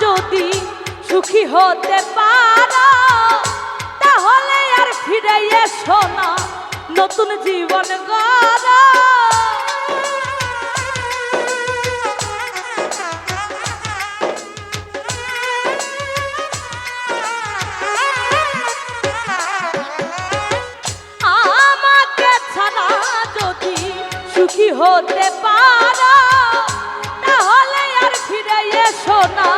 যদি সুখী হতে পারো তাহলে আর ফিরে এসো না, নতুন জীবন গড়ো। আমাকে ছাড়া যদি সুখী হতে পারো তাহলে আর ফিরে এসো না,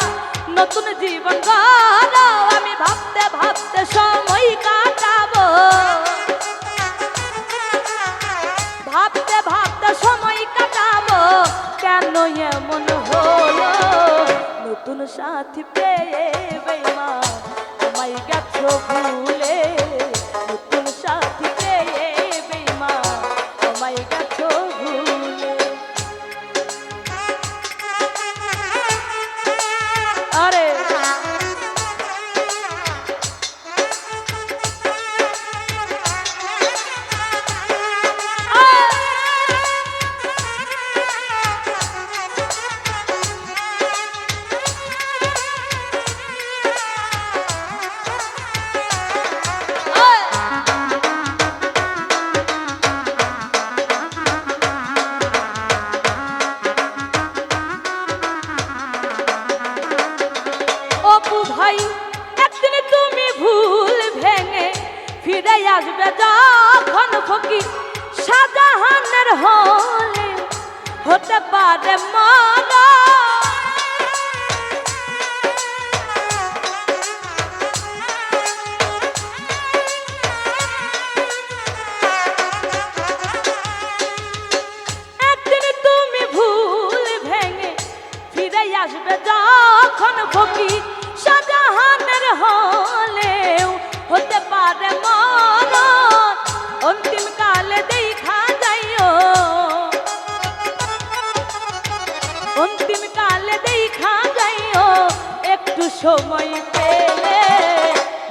নতুন জীবন গড়ো। আমি ভাবতে ভাবতে সময় কাটাবো, ভাবতে ভাবতে সময় কাটাবো, কেন এমন হলো? নতুন সাথী পেয়ে বেঈমান আমায় গেছো ভুলে, নতুন সাথী পেয়ে বেঈমান আমায় গেছো ভুলে। আরে ভাই একদিন তুমি ভুল ভেঙে ফিরে আসবে যখন ফকির শাহজাহানের হলে হতে পারে মারা। একদিন তুমি ভুল ভেঙে ফিরে আসবে যখন ফকির শাহজাহানের হলেও হতে পারে মরণ। অন্তিম কালে দেখা যাইও, অন্তিম কালে দেখা যাইও, একটু সময় পেলে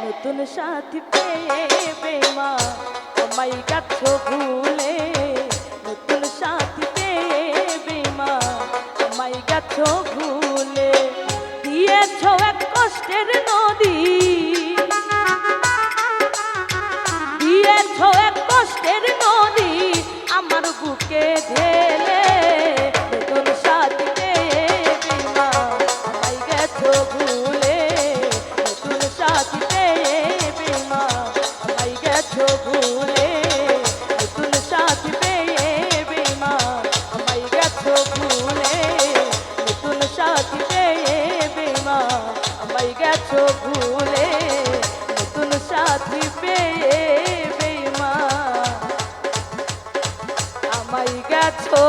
নতুন সাথী পেয়ে বেঈমান আমায় গেছো ভুলে, নতুন সাথী পেয়ে বেঈমান আমায় গেছো ভুলে। দিয়েছো এক কষ্টের নদী, দিয়েছো এক কষ্টের নদী আমার বুকে ঢেলে, নতুন সাথী পেয়ে বেঈমান আমায় গেছো ভুলে, নতুন সাথী পেয়ে বেঈমান আমায় গেছো ভুলে, নতুন সাথী পেয়ে বেঈমান আমায় গেছো ভুলে, নতুন সাথী পেয়ে বেঈমান আমায় গেছো ভুলে, নতুন সাথী পেয়ে বেঈমান আমায় গেছো।